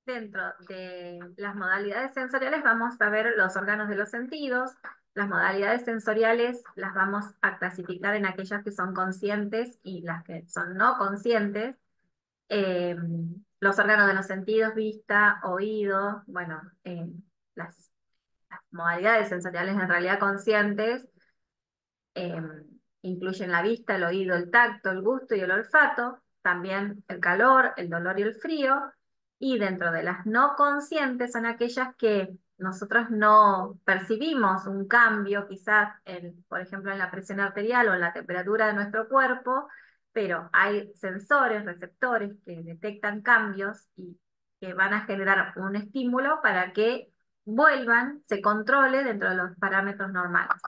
dentro de las modalidades sensoriales vamos a ver los órganos de los sentidos. Las modalidades sensoriales las vamos a clasificar en aquellas que son conscientes y las que son no conscientes. Eh, los órganos de los sentidos, vista, oído, bueno, las modalidades sensoriales en realidad conscientes eh, incluyen la vista, el oído, el tacto, el gusto y el olfato, también el calor, el dolor y el frío, y dentro de las no conscientes son aquellas que nosotros no percibimos un cambio, quizás, por ejemplo, en la presión arterial o en la temperatura de nuestro cuerpo, pero hay sensores, receptores que detectan cambios y que van a generar un estímulo para que vuelvan, se controle dentro de los parámetros normales.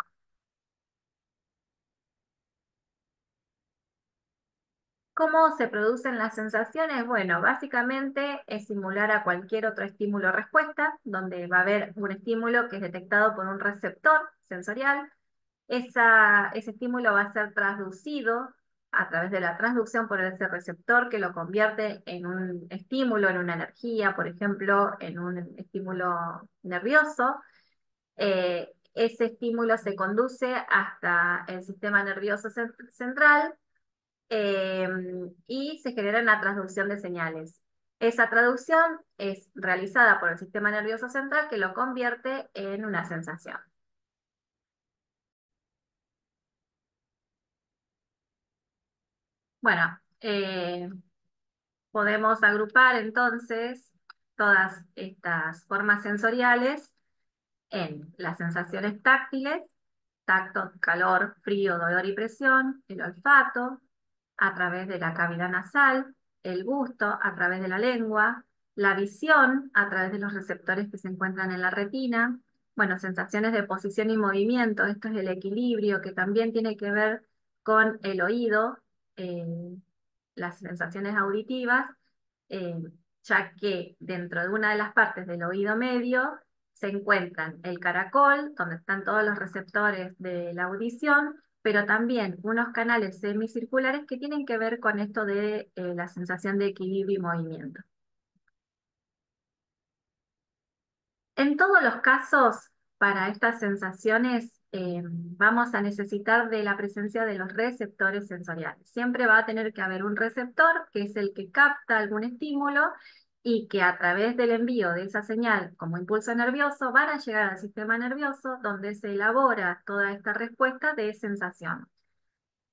¿Cómo se producen las sensaciones? Bueno, básicamente es similar a cualquier otro estímulo-respuesta, donde va a haber un estímulo que es detectado por un receptor sensorial. Ese estímulo va a ser traducido a través de la transducción por ese receptor que lo convierte en un estímulo, en una energía, por ejemplo, en un estímulo nervioso. Ese estímulo se conduce hasta el sistema nervioso central eh, y se genera una traducción de señales. Esa traducción es realizada por el sistema nervioso central que lo convierte en una sensación. Bueno, podemos agrupar entonces todas estas formas sensoriales en las sensaciones táctiles, tacto, calor, frío, dolor y presión, el olfato, a través de la cavidad nasal, el gusto a través de la lengua, la visión a través de los receptores que se encuentran en la retina, bueno, sensaciones de posición y movimiento, esto es el equilibrio que también tiene que ver con el oído, eh, las sensaciones auditivas, eh, ya que dentro de una de las partes del oído medio se encuentran el caracol, donde están todos los receptores de la audición, pero también unos canales semicirculares que tienen que ver con esto de la sensación de equilibrio y movimiento. En todos los casos, para estas sensaciones, vamos a necesitar de la presencia de los receptores sensoriales. Siempre va a tener que haber un receptor, que es el que capta algún estímulo, y que a través del envío de esa señal como impulso nervioso van a llegar al sistema nervioso, donde se elabora toda esta respuesta de sensación.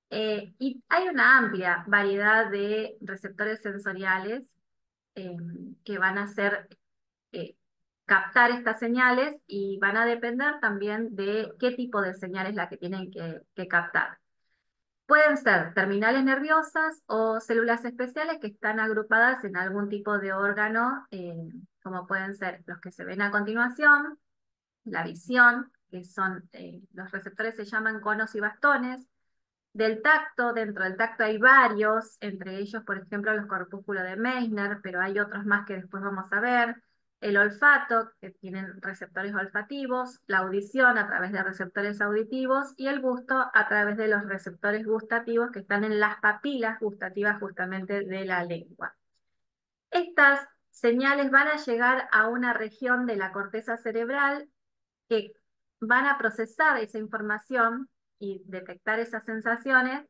Y hay una amplia variedad de receptores sensoriales eh, que van a ser eh, captar estas señales y van a depender también de qué tipo de señal es la que tienen que captar. Pueden ser terminales nerviosas o células especiales que están agrupadas en algún tipo de órgano, como pueden ser los que se ven a continuación, la visión, que son, los receptores se llaman conos y bastones. Del tacto, dentro del tacto hay varios, entre ellos, por ejemplo, los corpúsculos de Meissner, pero hay otros más que después vamos a ver. El olfato, que tienen receptores olfativos, la audición a través de receptores auditivos y el gusto a través de los receptores gustativos que están en las papilas gustativas justamente de la lengua. Estas señales van a llegar a una región de la corteza cerebral que van a procesar esa información y detectar esas sensaciones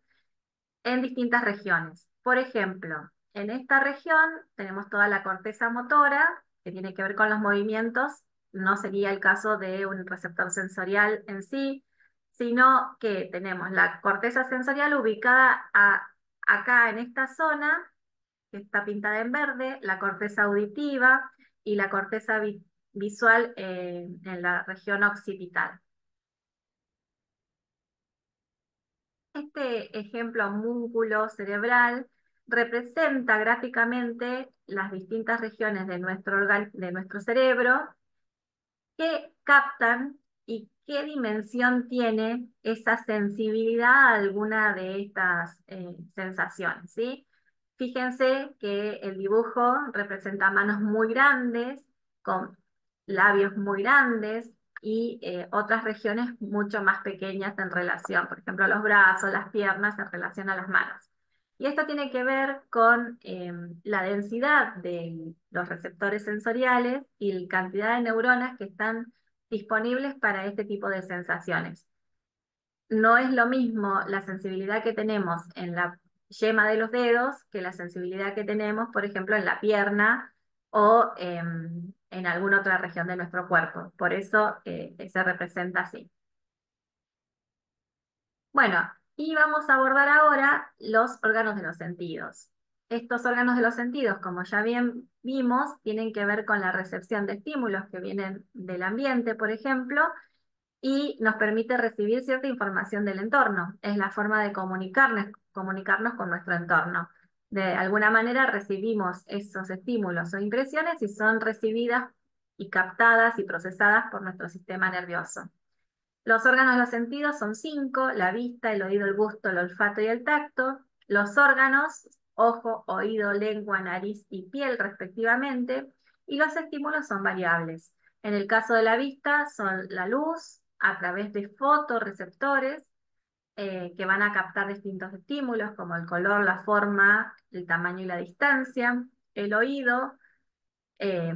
en distintas regiones. Por ejemplo, en esta región tenemos toda la corteza motora, que tiene que ver con los movimientos, no sería el caso de un receptor sensorial en sí, sino que tenemos la corteza sensorial ubicada acá en esta zona, que está pintada en verde, la corteza auditiva y la corteza visual en la región occipital. Este ejemplo múnculo cerebral representa gráficamente las distintas regiones de de nuestro cerebro que captan y qué dimensión tiene esa sensibilidad a alguna de estas sensaciones, ¿sí? Fíjense que el dibujo representa manos muy grandes, con labios muy grandes y otras regiones mucho más pequeñas en relación, por ejemplo, los brazos, las piernas en relación a las manos. Y esto tiene que ver con la densidad de los receptores sensoriales y la cantidad de neuronas que están disponibles para este tipo de sensaciones. No es lo mismo la sensibilidad que tenemos en la yema de los dedos que la sensibilidad que tenemos, por ejemplo, en la pierna o en alguna otra región de nuestro cuerpo. Por eso se representa así. Bueno, y vamos a abordar ahora los órganos de los sentidos. Estos órganos de los sentidos, como ya bien vimos, tienen que ver con la recepción de estímulos que vienen del ambiente, por ejemplo, y nos permite recibir cierta información del entorno. Es la forma de comunicarnos con nuestro entorno. De alguna manera recibimos esos estímulos o impresiones y son recibidas y captadas y procesadas por nuestro sistema nervioso. Los órganos de los sentidos son cinco: la vista, el oído, el gusto, el olfato y el tacto. Los órganos, ojo, oído, lengua, nariz y piel respectivamente. Y los estímulos son variables. En el caso de la vista son la luz a través de fotorreceptores que van a captar distintos estímulos como el color, la forma, el tamaño y la distancia. El oído, eh,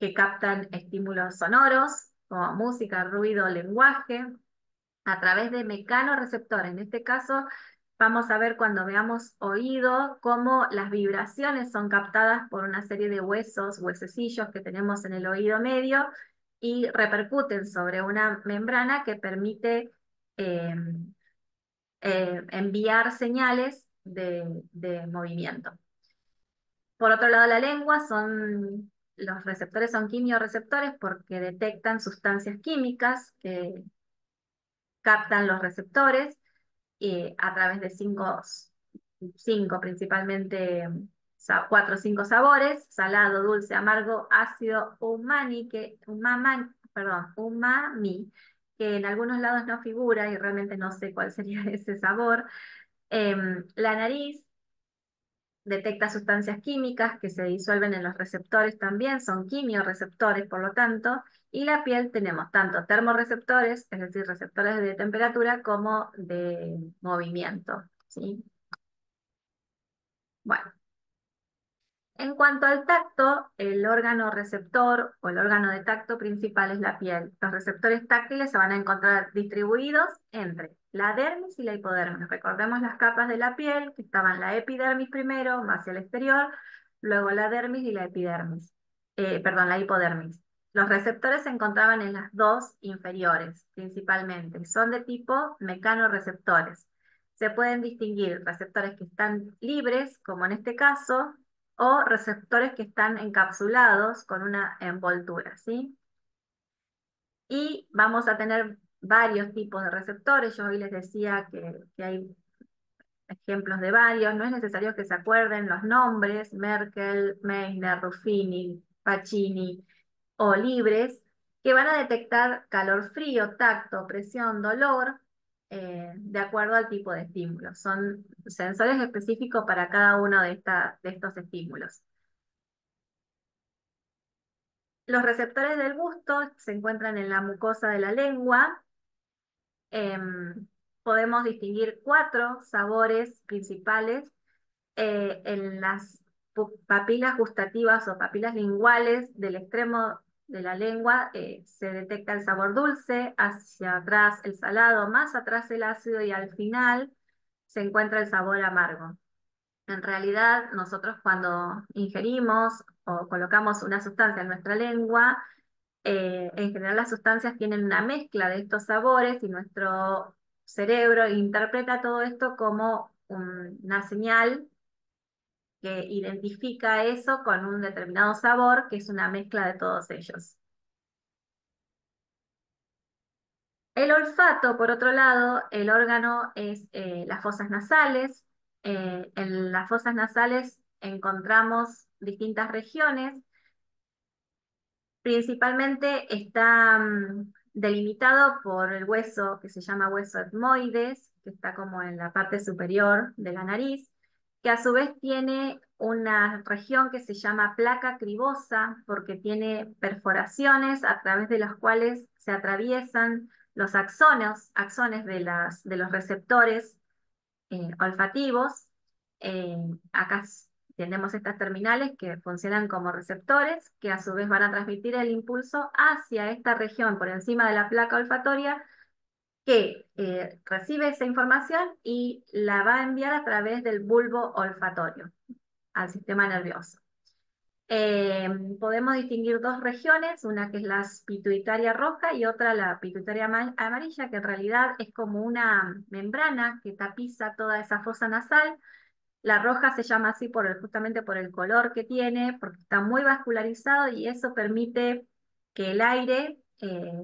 que captan estímulos sonoros como música, ruido, lenguaje a través de mecanorreceptores. En este caso, vamos a ver cuando veamos oído, cómo las vibraciones son captadas por una serie de huesos, huesecillos que tenemos en el oído medio y repercuten sobre una membrana que permite eh, enviar señales de movimiento. Por otro lado, la lengua los receptores son quimiorreceptores porque detectan sustancias químicas que captan los receptores a través de cinco principalmente, cuatro o cinco sabores: salado, dulce, amargo, ácido, umami, que en algunos lados no figura y realmente no sé cuál sería ese sabor. La nariz detecta sustancias químicas que se disuelven en los receptores también, son quimiorreceptores por lo tanto, y la piel tenemos tanto termorreceptores, es decir, receptores de temperatura, como de movimiento, ¿sí? Bueno, en cuanto al tacto, el órgano receptor o el órgano de tacto principal es la piel. Los receptores táctiles se van a encontrar distribuidos entre la dermis y la hipodermis. Recordemos las capas de la piel, que estaban la epidermis primero, más hacia el exterior, luego la dermis y la epidermis. Perdón, la hipodermis. Los receptores se encontraban en las dos inferiores, principalmente. Son de tipo mecanorreceptores. Se pueden distinguir receptores que están libres, como en este caso, o receptores que están encapsulados con una envoltura, ¿sí? Y vamos a tener varios tipos de receptores. Yo hoy les decía que hay ejemplos de varios. No es necesario que se acuerden los nombres: Merkel, Meissner, Ruffini, Pacini o libres, que van a detectar calor, frío, tacto, presión, dolor, de acuerdo al tipo de estímulo. Son sensores específicos para cada uno de estos estímulos. Los receptores del gusto se encuentran en la mucosa de la lengua. Podemos distinguir cuatro sabores principales en las papilas gustativas o papilas linguales del extremo de la lengua. Se detecta el sabor dulce, hacia atrás el salado, más atrás el ácido y al final se encuentra el sabor amargo. En realidad, nosotros cuando ingerimos o colocamos una sustancia en nuestra lengua, en general las sustancias tienen una mezcla de estos sabores y nuestro cerebro interpreta todo esto como una señal que identifica eso con un determinado sabor, que es una mezcla de todos ellos. El olfato, por otro lado, el órgano es las fosas nasales. En las fosas nasales encontramos distintas regiones. Principalmente está delimitado por el hueso que se llama hueso etmoides, que está como en la parte superior de la nariz, que a su vez tiene una región que se llama placa cribosa, porque tiene perforaciones a través de las cuales se atraviesan los axones de los receptores olfativos. Eh, acá tenemos estas terminales que funcionan como receptores, que a su vez van a transmitir el impulso hacia esta región por encima de la placa olfatoria, que recibe esa información y la va a enviar a través del bulbo olfatorio al sistema nervioso. Podemos distinguir dos regiones, una que es la pituitaria roja y otra la pituitaria amarilla, que en realidad es como una membrana que tapiza toda esa fosa nasal. La roja se llama así justamente por el color que tiene, porque está muy vascularizado y eso permite que el aire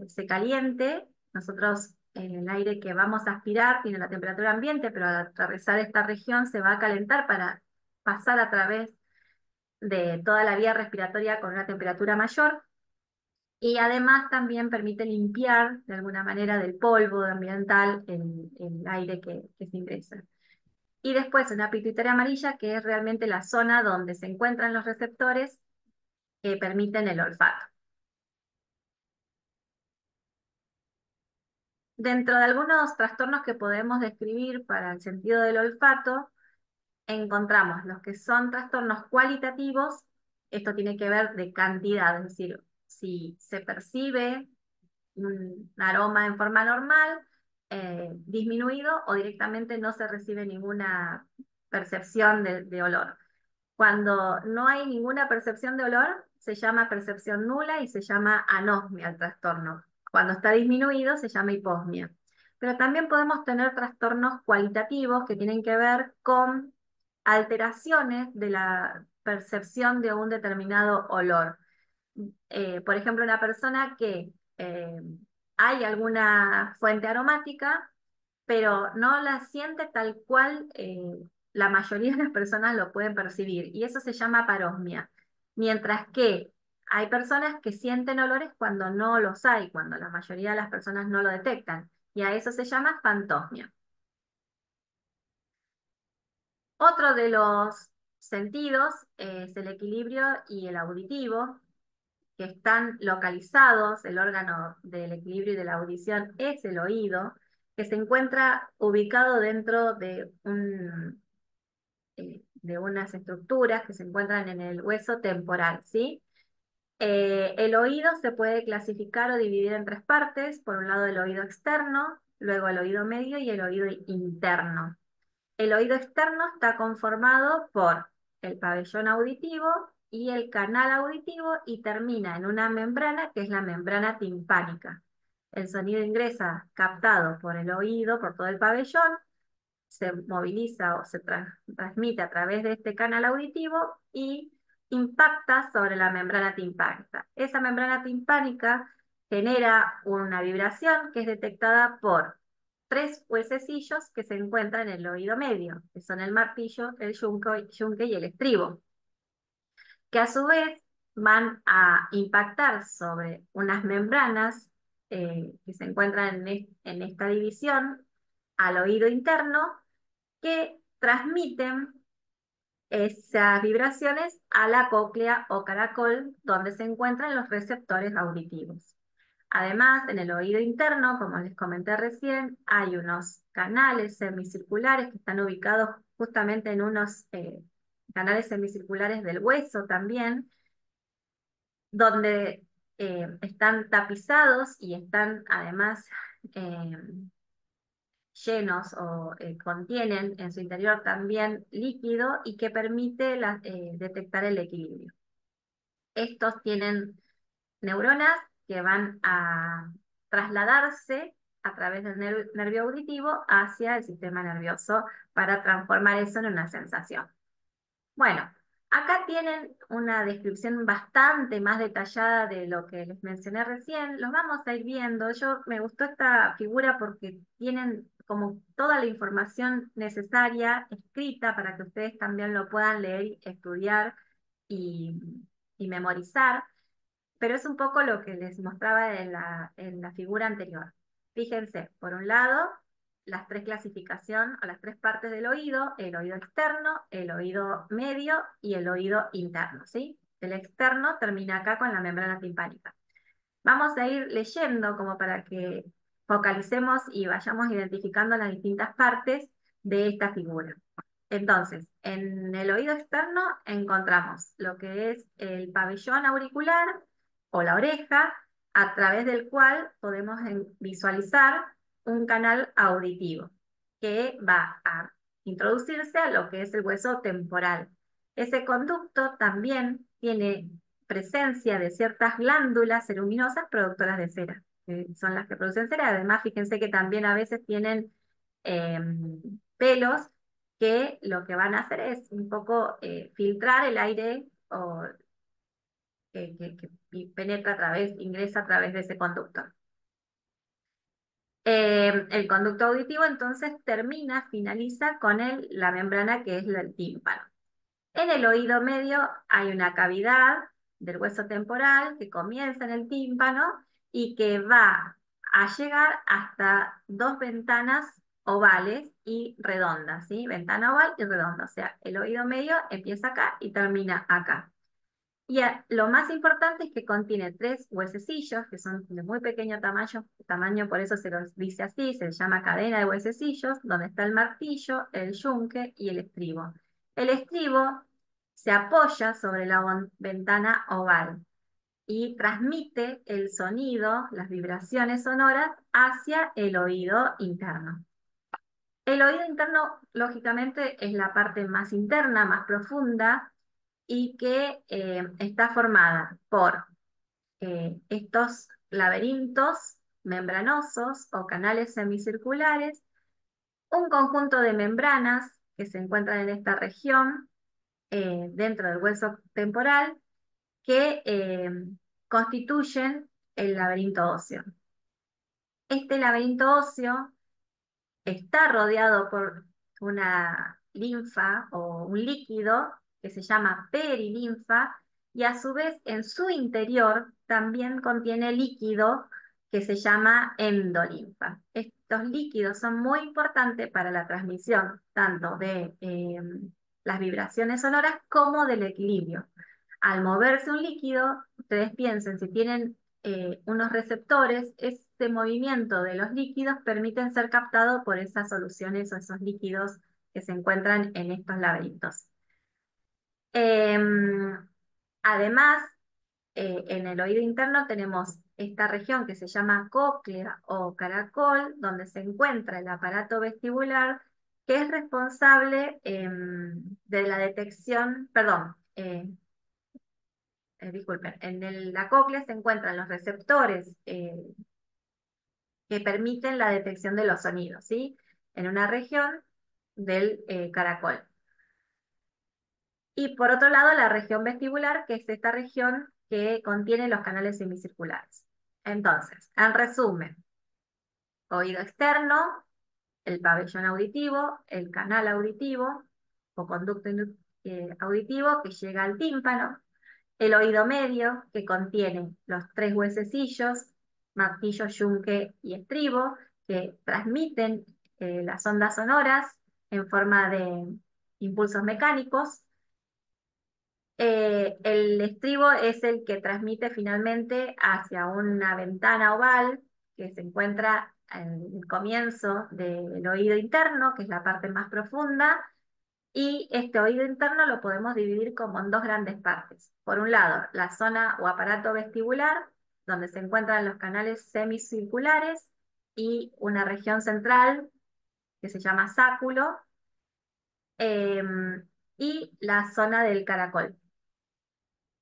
se caliente. Nosotros, el aire que vamos a aspirar tiene la temperatura ambiente, pero al atravesar esta región se va a calentar para pasar a través de toda la vía respiratoria con una temperatura mayor. Y además también permite limpiar de alguna manera del polvo ambiental el aire que se ingresa. Y después una pituitaria amarilla, que es realmente la zona donde se encuentran los receptores que permiten el olfato. Dentro de algunos trastornos que podemos describir para el sentido del olfato, encontramos los que son trastornos cualitativos. Esto tiene que ver de cantidad, es decir, si se percibe un aroma en forma normal, disminuido, o directamente no se recibe ninguna percepción de olor. Cuando no hay ninguna percepción de olor, se llama percepción nula y se llama anosmia el trastorno. Cuando está disminuido, se llama hiposmia. Pero también podemos tener trastornos cualitativos que tienen que ver con alteraciones de la percepción de un determinado olor. Por ejemplo, una persona que hay alguna fuente aromática, pero no la siente tal cual la mayoría de las personas lo pueden percibir, y eso se llama parosmia. Mientras que hay personas que sienten olores cuando no los hay, cuando la mayoría de las personas no lo detectan, y a eso se llama fantosmia. Otro de los sentidos es el equilibrio y el auditivo, que están localizados. El órgano del equilibrio y de la audición es el oído, que se encuentra ubicado dentro de unas estructuras que se encuentran en el hueso temporal, ¿sí? El oído se puede clasificar o dividir en tres partes: por un lado el oído externo, luego el oído medio y el oído interno. El oído externo está conformado por el pabellón auditivo y el canal auditivo, y termina en una membrana que es la membrana timpánica. El sonido ingresa captado por el oído, por todo el pabellón, se moviliza o se transmite a través de este canal auditivo y impacta sobre la membrana timpánica. Esa membrana timpánica genera una vibración que es detectada por tres huesecillos que se encuentran en el oído medio, que son el martillo, el yunque y el estribo, que a su vez van a impactar sobre unas membranas que se encuentran en esta división al oído interno, que transmiten esas vibraciones a la cóclea o caracol, donde se encuentran los receptores auditivos. Además, en el oído interno, como les comenté recién, hay unos canales semicirculares que están ubicados justamente en unos canales semicirculares del hueso también, donde están tapizados y están además eh, llenos o contienen en su interior también líquido, y que permite detectar el equilibrio. Estos tienen neuronas que van a trasladarse a través del nervio auditivo hacia el sistema nervioso para transformar eso en una sensación. Bueno, acá tienen una descripción bastante más detallada de lo que les mencioné recién. Los vamos a ir viendo. Me gustó esta figura porque tienen como toda la información necesaria escrita para que ustedes también lo puedan leer, estudiar y, y memorizar. Pero es un poco lo que les mostraba en la figura anterior. Fíjense, por un lado, las tres clasificaciones o las tres partes del oído: el oído externo, el oído medio y el oído interno, ¿sí? El externo termina acá con la membrana timpánica. Vamos a ir leyendo como para que focalicemos y vayamos identificando las distintas partes de esta figura. Entonces, en el oído externo encontramos lo que es el pabellón auricular o la oreja, a través del cual podemos visualizar un canal auditivo que va a introducirse a lo que es el hueso temporal. Ese conducto también tiene presencia de ciertas glándulas ceruminosas productoras de cera, que son las que producen cera. Además, fíjense que también a veces tienen pelos que lo que van a hacer es un poco filtrar el aire o que penetra a través, ingresa a través de ese conducto. El conducto auditivo entonces finaliza con la membrana que es el tímpano. En el oído medio hay una cavidad del hueso temporal que comienza en el tímpano y que va a llegar hasta dos ventanas ovales y redondas, ¿sí? Ventana oval y redonda, o sea, el oído medio empieza acá y termina acá. Y lo más importante es que contiene tres huesecillos, que son de muy pequeño tamaño, por eso se los dice así, se llama cadena de huesecillos, donde está el martillo, el yunque y el estribo. El estribo se apoya sobre la ventana oval y transmite el sonido, las vibraciones sonoras, hacia el oído interno. El oído interno, lógicamente, es la parte más interna, más profunda, y que está formada por estos laberintos membranosos o canales semicirculares, un conjunto de membranas que se encuentran en esta región dentro del hueso temporal que constituyen el laberinto óseo. Este laberinto óseo está rodeado por una linfa o un líquido que se llama perilinfa y a su vez en su interior también contiene líquido que se llama endolinfa. Estos líquidos son muy importantes para la transmisión tanto de las vibraciones sonoras como del equilibrio. Al moverse un líquido, ustedes piensen, si tienen unos receptores, este movimiento de los líquidos permiten ser captados por esas soluciones o esos líquidos que se encuentran en estos laberintos. Además, en el oído interno tenemos esta región que se llama cóclea o caracol, donde se encuentra el aparato vestibular, que es responsable de la detección, perdón, disculpen, en la cóclea se encuentran los receptores que permiten la detección de los sonidos, ¿sí? En una región del caracol. Y por otro lado, la región vestibular, que es esta región que contiene los canales semicirculares. Entonces, en resumen, oído externo, el pabellón auditivo, el canal auditivo o conducto auditivo que llega al tímpano, el oído medio, que contiene los tres huesecillos, martillo, yunque y estribo, que transmiten las ondas sonoras en forma de impulsos mecánicos. El estribo es el que transmite finalmente hacia una ventana oval que se encuentra en el comienzo del oído interno, que es la parte más profunda, y este oído interno lo podemos dividir como en dos grandes partes. Por un lado, la zona o aparato vestibular, donde se encuentran los canales semicirculares, y una región central que se llama sáculo, y la zona del caracol.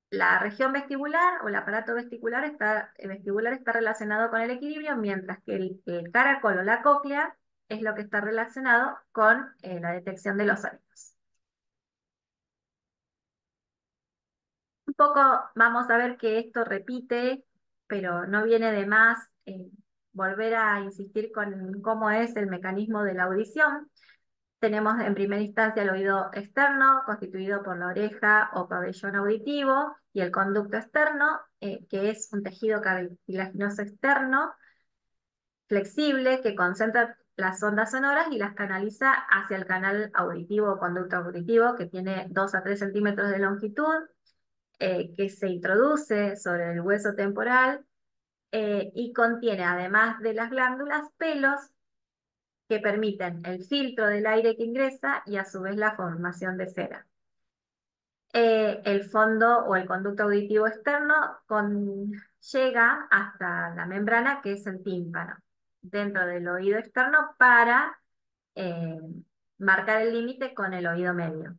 La región vestibular o el aparato vestibular está relacionado con el equilibrio, mientras que el caracol o la cóclea es lo que está relacionado con la detección de los sonidos. Un poco vamos a ver que esto repite, pero no viene de más volver a insistir con cómo es el mecanismo de la audición. Tenemos en primera instancia el oído externo, constituido por la oreja o pabellón auditivo, y el conducto externo, que es un tejido cartilaginoso externo, flexible, que concentra las ondas sonoras y las canaliza hacia el canal auditivo o conducto auditivo, que tiene 2 a 3 centímetros de longitud, que se introduce sobre el hueso temporal y contiene, además de las glándulas, pelos que permiten el filtro del aire que ingresa y a su vez la formación de cera. El fondo o el conducto auditivo externo llega hasta la membrana que es el tímpano, dentro del oído externo para eh, marcar el límite con el oído medio.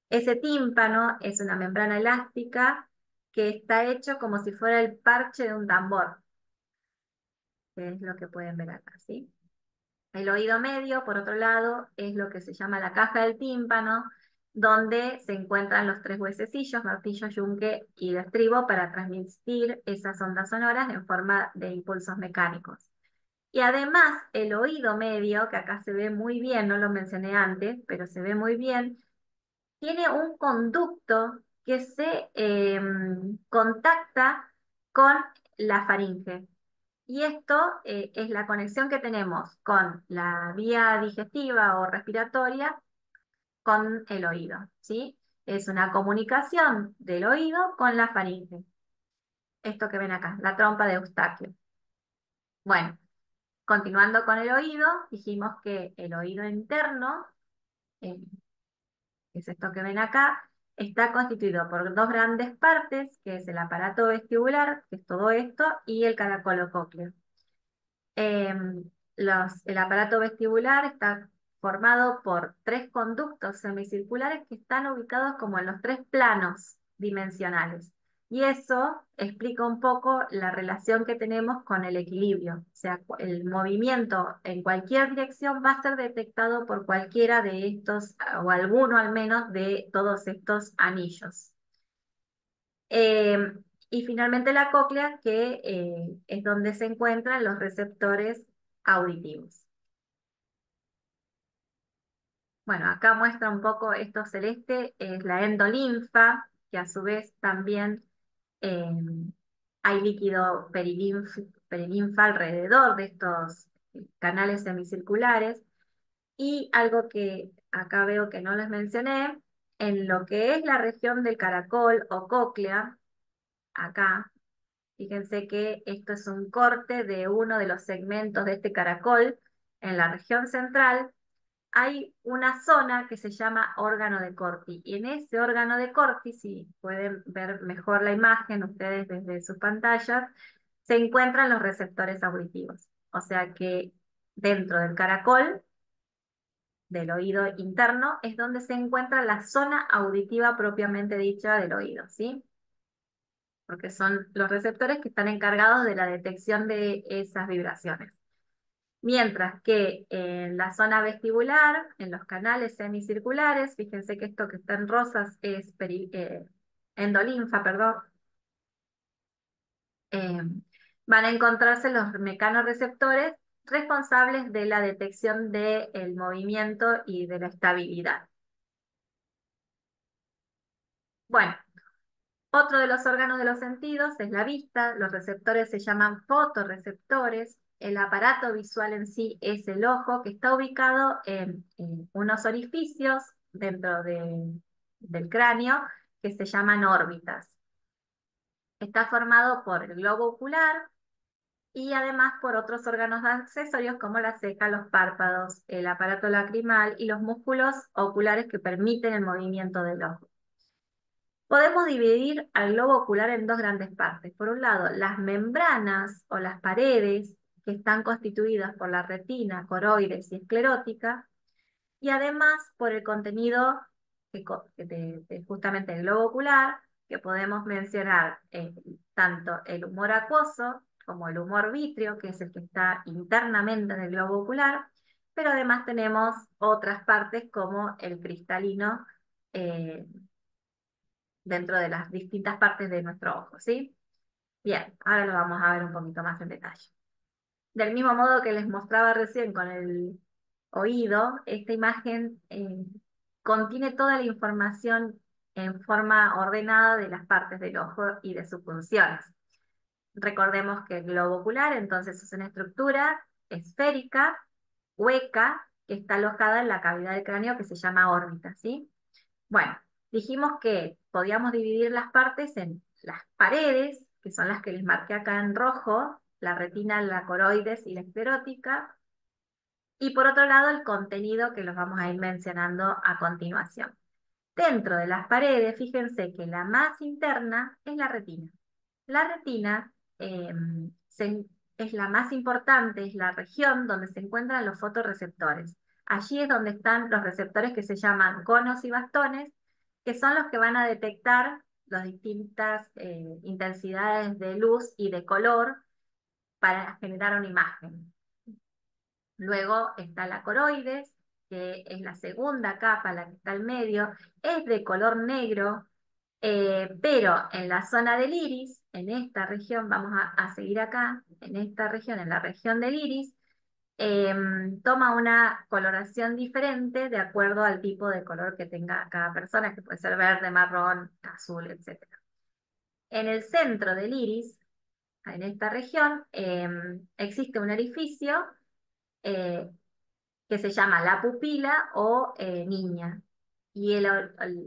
Ese tímpano es una membrana elástica que está hecho como si fuera el parche de un tambor, que es lo que pueden ver acá, ¿sí? El oído medio, por otro lado, es lo que se llama la caja del tímpano, donde se encuentran los tres huesecillos, martillo, yunque y estribo, para transmitir esas ondas sonoras en forma de impulsos mecánicos. Y además, el oído medio, que acá se ve muy bien, no lo mencioné antes, pero se ve muy bien, tiene un conducto que se contacta con la faringe. Y esto es la conexión que tenemos con la vía digestiva o respiratoria con el oído, ¿sí? Es una comunicación del oído con la faringe. Esto que ven acá, la trompa de Eustaquio. Bueno, continuando con el oído, dijimos que el oído interno, eh, que es esto que ven acá, está constituido por dos grandes partes, que es el aparato vestibular, que es todo esto, y el caracol cócleo. El aparato vestibular está formado por tres conductos semicirculares que están ubicados como en los tres planos dimensionales. Y eso explica un poco la relación que tenemos con el equilibrio. O sea, el movimiento en cualquier dirección va a ser detectado por cualquiera de estos, o alguno al menos, de todos estos anillos. Eh, y finalmente la cóclea, que es donde se encuentran los receptores auditivos. Bueno, acá muestra un poco esto celeste, es la endolinfa, que a su vez también eh, hay líquido perilinfa alrededor de estos canales semicirculares. Y algo que acá veo que no les mencioné, en lo que es la región del caracol o cóclea, acá, fíjense que esto es un corte de uno de los segmentos de este caracol. En la región central hay una zona que se llama órgano de Corti. Y en ese órgano de Corti, si pueden ver mejor la imagen ustedes desde sus pantallas, se encuentran los receptores auditivos. O sea que dentro del caracol, del oído interno, es donde se encuentra la zona auditiva propiamente dicha del oído, ¿sí? Porque son los receptores que están encargados de la detección de esas vibraciones. Mientras que en la zona vestibular, en los canales semicirculares, fíjense que esto que está en rosas es endolinfa, perdón, eh, van a encontrarse los mecanorreceptores responsables de la detección del movimiento y de la estabilidad. Bueno, otro de los órganos de los sentidos es la vista. Los receptores se llaman fotorreceptores. El aparato visual en sí es el ojo, que está ubicado en unos orificios dentro del cráneo que se llaman órbitas. Está formado por el globo ocular y además por otros órganos accesorios como la ceja, los párpados, el aparato lacrimal y los músculos oculares que permiten el movimiento del ojo. Podemos dividir al globo ocular en dos grandes partes. Por un lado, las membranas o las paredes que están constituidas por la retina, coroides y esclerótica, y además por el contenido de justamente el globo ocular, que podemos mencionar tanto el humor acuoso como el humor vítreo, que es el que está internamente en el globo ocular, pero además tenemos otras partes como el cristalino, eh, dentro de las distintas partes de nuestro ojo, ¿sí? Bien, ahora lo vamos a ver un poquito más en detalle. Del mismo modo que les mostraba recién con el oído, esta imagen contiene toda la información en forma ordenada de las partes del ojo y de sus funciones. Recordemos que el globo ocular entonces es una estructura esférica, hueca, que está alojada en la cavidad del cráneo que se llama órbita, ¿sí? Bueno, dijimos que podíamos dividir las partes en las paredes, que son las que les marqué acá en rojo, la retina, la coroides y la esclerótica, y por otro lado el contenido que los vamos a ir mencionando a continuación. Dentro de las paredes, fíjense que la más interna es la retina. La retina es la más importante, es la región donde se encuentran los fotorreceptores. Allí es donde están los receptores que se llaman conos y bastones, que son los que van a detectar las distintas intensidades de luz y de color para generar una imagen. Luego está la coroides, que es la segunda capa, la que está al medio, es de color negro, pero en la zona del iris, en esta región, vamos a seguir acá, en esta región, en la región del iris, toma una coloración diferente de acuerdo al tipo de color que tenga cada persona, que puede ser verde, marrón, azul, etc. En el centro del iris, en esta región, existe un orificio eh, que se llama la pupila o niña. Y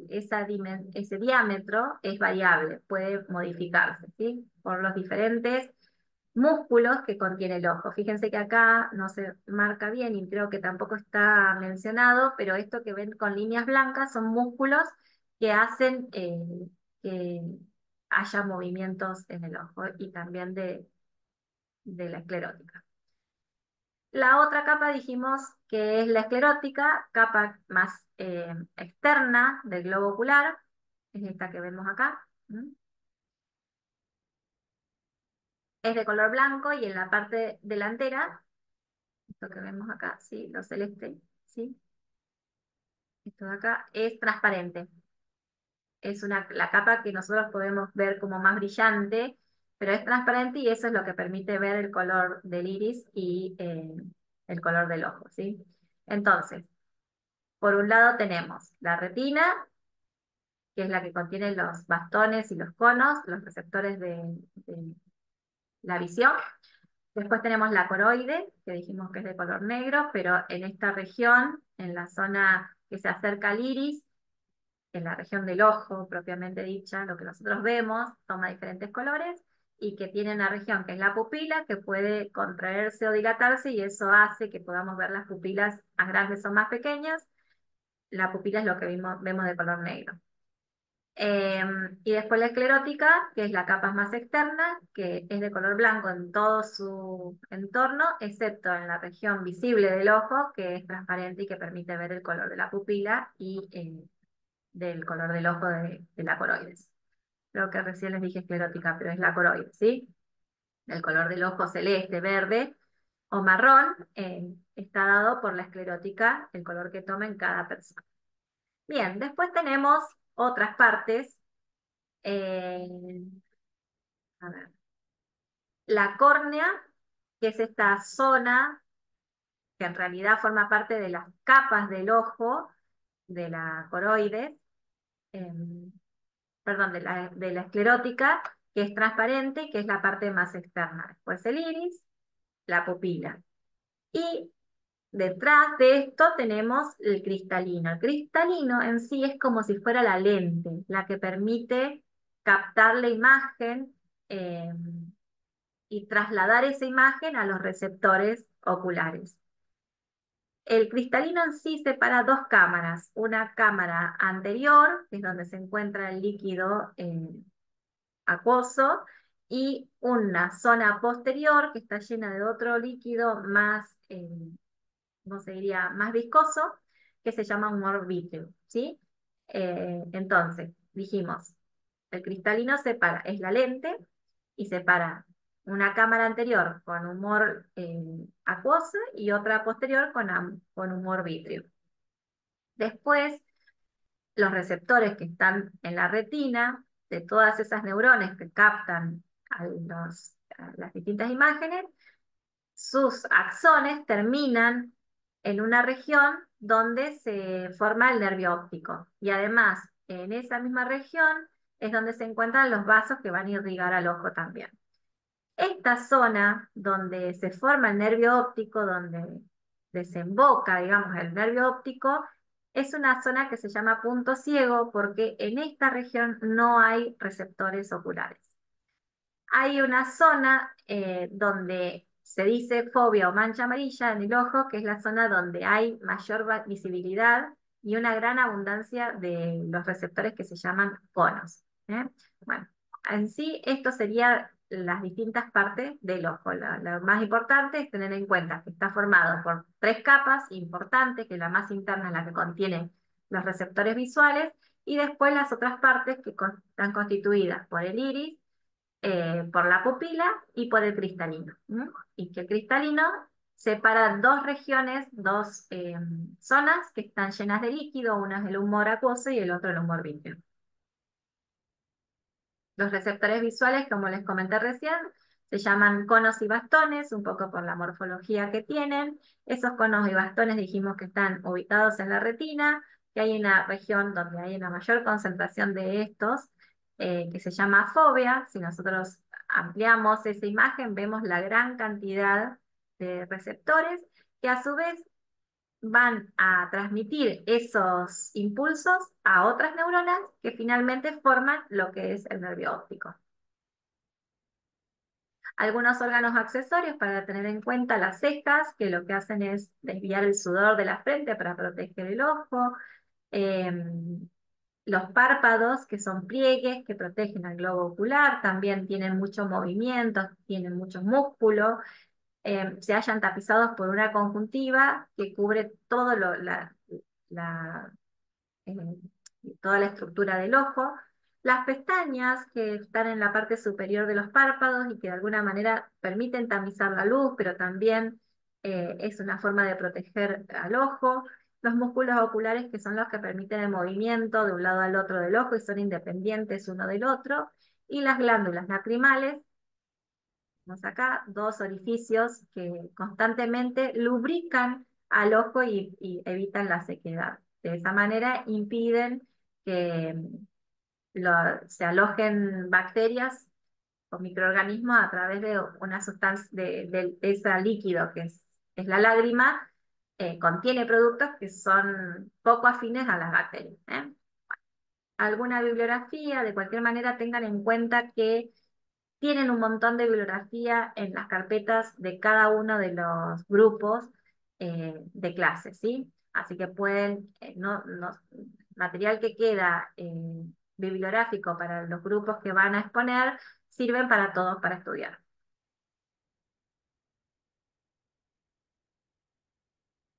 ese diámetro es variable, puede modificarse, ¿sí? Por los diferentes músculos que contiene el ojo. Fíjense que acá no se marca bien y creo que tampoco está mencionado, pero esto que ven con líneas blancas son músculos que hacen que haya movimientos en el ojo y también de la esclerótica. La otra capa dijimos que es la esclerótica, capa más externa del globo ocular, es esta que vemos acá. ¿Mm? Es de color blanco y en la parte delantera, esto que vemos acá, ¿sí? Lo celeste, ¿sí? Esto de acá es transparente. Es la capa que nosotros podemos ver como más brillante, pero es transparente y eso es lo que permite ver el color del iris y el color del ojo, ¿sí? Entonces, por un lado tenemos la retina, que es la que contiene los bastones y los conos, los receptores de la visión. Después tenemos la coroide, que dijimos que es de color negro, pero en esta región, en la zona que se acerca al iris, en la región del ojo propiamente dicha, lo que nosotros vemos, toma diferentes colores y que tiene una región que es la pupila, que puede contraerse o dilatarse y eso hace que podamos ver las pupilas más grandes o más pequeñas. La pupila es lo que vemos de color negro. Y después la esclerótica, que es la capa más externa, que es de color blanco en todo su entorno, excepto en la región visible del ojo, que es transparente y que permite ver el color de la pupila y del color del ojo de la coroides. Creo que recién les dije esclerótica, pero es la coroides, ¿sí? El color del ojo celeste, verde o marrón está dado por la esclerótica, el color que toma en cada persona. Bien, después tenemos otras partes. eh, a ver, la córnea, que es esta zona que en realidad forma parte de las capas del ojo, de la coroides, em, perdón, de la esclerótica, que es transparente y que es la parte más externa. Después el iris, la pupila. Y detrás de esto tenemos el cristalino. El cristalino en sí es como si fuera la lente, la que permite captar la imagen y trasladar esa imagen a los receptores oculares. El cristalino en sí separa dos cámaras, una cámara anterior, que es donde se encuentra el líquido acuoso, y una zona posterior que está llena de otro líquido más, ¿cómo se diría?, más viscoso, que se llama humor vítreo, ¿sí? Entonces, dijimos, el cristalino separa, es la lente, y separa una cámara anterior con humor acuoso y otra posterior con humor vítreo. Después, los receptores que están en la retina, de todas esas neuronas que captan a las distintas imágenes, sus axones terminan en una región donde se forma el nervio óptico. Y además, en esa misma región es donde se encuentran los vasos que van a irrigar al ojo también. Esta zona donde se forma el nervio óptico, donde desemboca, digamos, el nervio óptico, es una zona que se llama punto ciego porque en esta región no hay receptores oculares. Hay una zona donde se dice fobia o mancha amarilla en el ojo, que es la zona donde hay mayor visibilidad y una gran abundancia de los receptores que se llaman conos. ¿Eh? Bueno, en sí, esto sería las distintas partes del ojo. Lo más importante es tener en cuenta que está formado por tres capas importantes, que la más interna es la que contiene los receptores visuales, y después las otras partes que están constituidas por el iris, por la pupila y por el cristalino. ¿M? Y que el cristalino separa dos regiones, dos zonas que están llenas de líquido, una es el humor acuoso y el otro el humor vítreo. Los receptores visuales, como les comenté recién, se llaman conos y bastones, un poco por la morfología que tienen. Esos conos y bastones dijimos que están ubicados en la retina, que hay una región donde hay una mayor concentración de estos, que se llama fóvea. Si nosotros ampliamos esa imagen, vemos la gran cantidad de receptores que a su vez van a transmitir esos impulsos a otras neuronas que finalmente forman lo que es el nervio óptico. Algunos órganos accesorios para tener en cuenta: las cejas, que lo que hacen es desviar el sudor de la frente para proteger el ojo. Los párpados, que son pliegues que protegen al globo ocular, también tienen mucho movimiento, tienen muchos músculos. Se hallan tapizados por una conjuntiva que cubre todo la, eh, toda la estructura del ojo. Las pestañas, que están en la parte superior de los párpados y que de alguna manera permiten tamizar la luz, pero también es una forma de proteger al ojo. Los músculos oculares, que son los que permiten el movimiento de un lado al otro del ojo y son independientes uno del otro. Y las glándulas lacrimales, tenemos acá dos orificios que constantemente lubrican al ojo y evitan la sequedad. De esa manera impiden que se alojen bacterias o microorganismos a través de una sustancia, de ese líquido es la lágrima. Contiene productos que son poco afines a las bacterias. Alguna bibliografía, de cualquier manera, tengan en cuenta que tienen un montón de bibliografía en las carpetas de cada uno de los grupos de clase, ¿sí? Así que pueden, material que queda bibliográfico para los grupos que van a exponer, sirven para todos para estudiar.